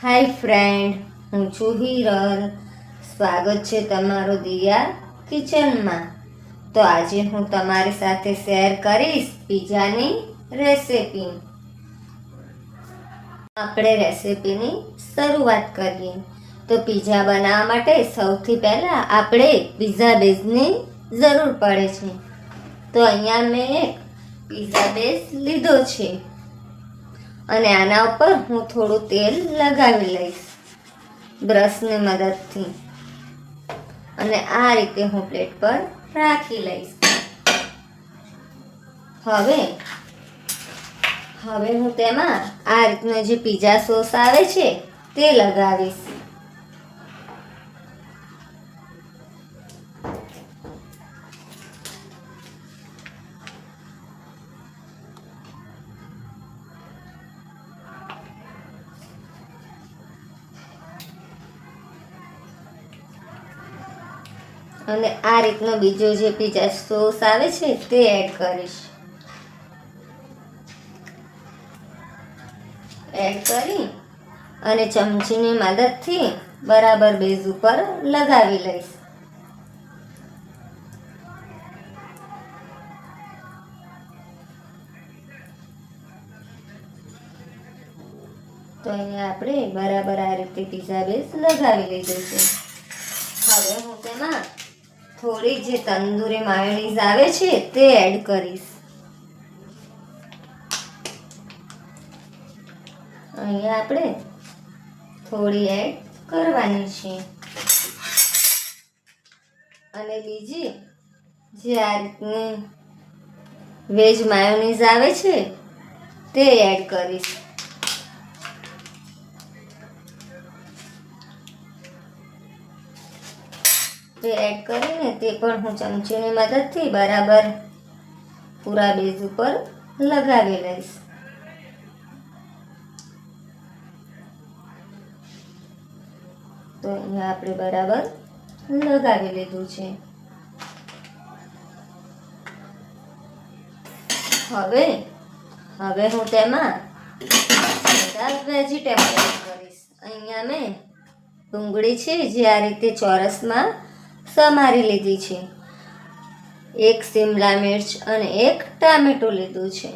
હાય friend, હું છું હિરલ. સ્વાગત છે તમારું દિયા કિચનમાં. તો આજે હું તમારી સાથે શેર કરીશ પિઝાની રેસિપી. આપણે રેસિપીની શરૂઆત કરીએ. તો પિઝા બનાવવા માટે સૌથી પહેલાં આપણે પિઝા બેઝની જરૂર પડે છે. તો અહીંયા મેં એક પિઝા બેઝ લીધો છે અને આના ઉપર હું થોડું તેલ લગાવી લઈશ બ્રશની મદદથી, અને આ રીતે હું પ્લેટ પર રાખી લઈશ. હવે હું તેમાં આ રીતનો જે પિઝા સોસ આવે છે તે લગાવીશ. અને આ રીતનો બીજો જે પિઝા સોસ આવે છે તે એડ કરીશ. એડ કરી અને ચમચીની મદદથી બરાબર બેઝ ઉપર લગાવી લઈશ. તો અહીંયા આપણે બરાબર આ રીતે પિઝા બેઝ લગાવી લીધો છે. હવે હું તેમાં થોડી જે તંદૂરી માયોનીઝ આવે છે તે એડ કરીશ. અહીંયા આપણે થોડી એડ કરવાની છે. અને બીજી જે આ રીતની વેજ માયોનીઝ આવે છે તે એડ કરીશ. તે એડ કરીને તે પણ હું ચમચીની મદદથી બરાબર પૂરા બેઝ ઉપર લગાવી લઈશ. તો અહીંયા આપણે બરાબર લગાવી લીધું છે. હવે હું તેમાં બધા વેજીટેબલ એડ કરીશ. અહીંયા મેં ડુંગળી છે જે આ રીતે ચોરસમાં સમારી લીધી છે, એક શિમલા મિર્ચ અને એક ટામેટું લીધું છે.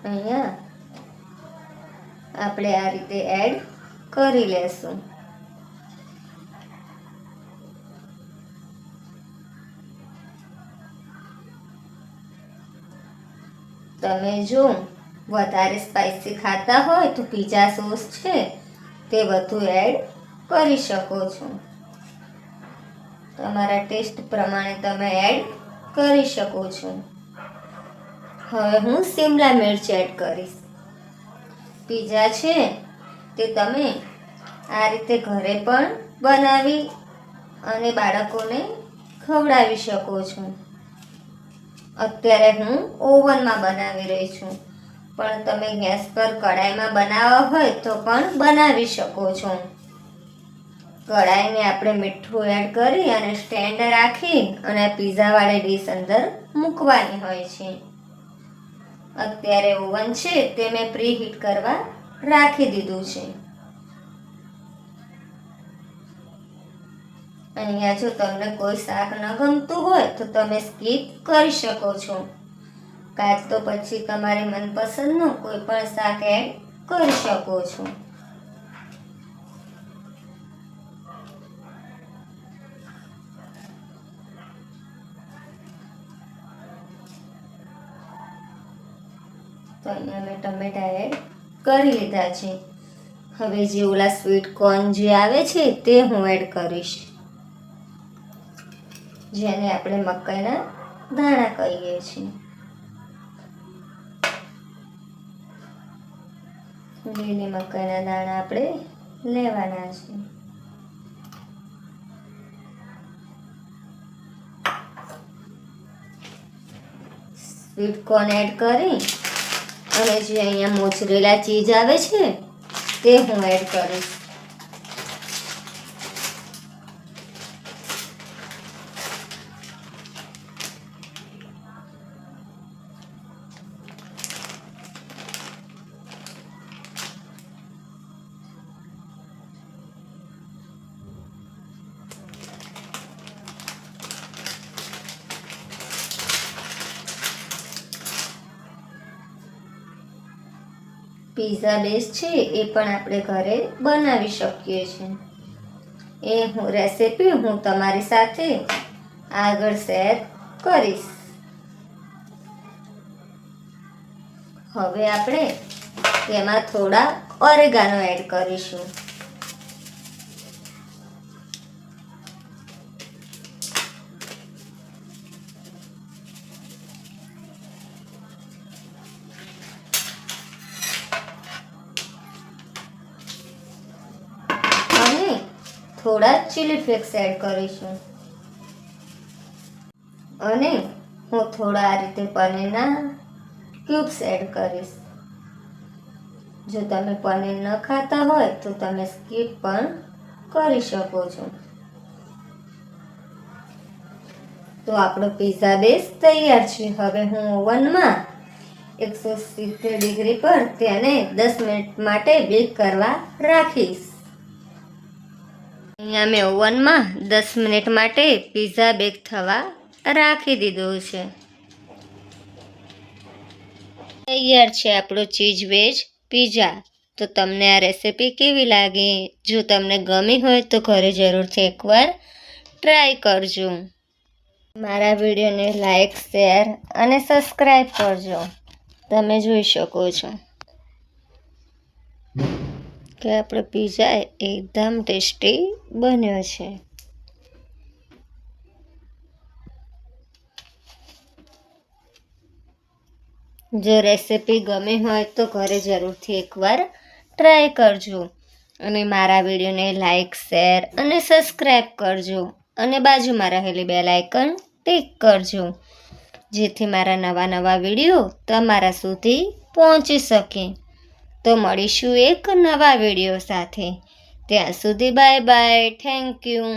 અહીંયા આપણે આ રીતે એડ કરી લેશું. તમે જો વધારે સ્પાઇસી ખાતા હોય તો પિઝા સોસ છે તે વધુ એડ કરી શકો છો. તમારા ટેસ્ટ પ્રમાણે તમે એડ કરી શકો છો. હવે હું શિમલા મિર્ચ એડ કરીશ. પિઝા છે તે તમે આ રીતે ઘરે પણ બનાવી અને બાળકોને ખવડાવી શકો છો. અત્યારે હું ઓવનમાં બનાવી રહી છું, પણ તમે ગેસ પર કઢાઈમાં બનાવવા હોય તો પણ બનાવી શકો છો. કઢાઈને આપણે મીઠું એડ કરી અને સ્ટેન્ડ રાખી અને પિઝાવાળી ડીશ અંદર મૂકવાની હોય છે. અત્યારે ઓવન છે તે મેં પ્રીહીટ કરવા રાખી દીધું છે. અહીંયા જો તમને કોઈ શાક ન ગમતું હોય તો તમે સ્કીપ કરી શકો છો, કાં તો પછી તમારી મનપસંદનું કોઈ પણ શાક એડ કરી શકો છો. તો અહીંયા મેં ટમેટા એડ કરી લીધા છે. હવે જે ઓલા સ્વીટ કોર્ન જે આવે છે તે હું એડ કરીશ, જેને આપણે મકાઈના દાણા કહીએ છીએ. લીલી મકાઈના દાણા આપણે લેવાના છે. સ્વીટ કોર્ન એડ કરી અને જે અહીંયા મોચરેલા ચીઝ આવે છે તે હું એડ કરીશ. પિઝા બેઝ છે એ પણ આપણે ઘરે બનાવી શકીએ છીએ. એ રેસીપી હું તમારી સાથે આગળ શેર કરીશ. હવે આપણે તેમાં થોડા ઓરેગાનો એડ કરીશું. અને થોડા ચીલી ફ્લેક્સ એડ કરીશું. અને હું થોડા આ રીતે પનીરના ક્યુબ્સ એડ કરીશ. જો તમે પનીર ન ખાતા હોય તો તમે સ્કીપ પણ કરી શકો છો. તો આપણો પિઝા બેઝ તૈયાર છે. હવે હું ઓવનમાં 170 ડિગ્રી પર તેને 10 મિનિટ માટે બેક કરવા રાખીશ. અહીંયા મેં ઓવનમાં 10 મિનિટ માટે પિઝા બેક થવા રાખી દીધું છે. તૈયાર છે આપણો ચીઝ વેજ પિઝા. તો તમને આ રેસીપી કેવી લાગી? જો તમને ગમી હોય તો ઘરે જરૂરથી એકવાર ટ્રાય કરજો. મારા વિડીયોને લાઈક, શેર અને સબસ્ક્રાઈબ કરજો. તમે જોઈ શકો છો કે આપણો પિઝા એકદમ ટેસ્ટી બન્યો છે. જો રેસીપી ગમી હોય તો ઘરે જરૂરથી એકવાર ટ્રાય કરજો. અને મારા વિડીયોને લાઈક, શેર અને સબસ્ક્રાઈબ કરજો. અને બાજુમાં રહેલી બેલ આઇકન ટિક કરજો, જેથી મારા નવા વિડીયો તમારા સુધી પહોંચી શકે. તો મળીશું એક નવા વિડીયો સાથે. ત્યાં સુધી બાય બાય. Thank you.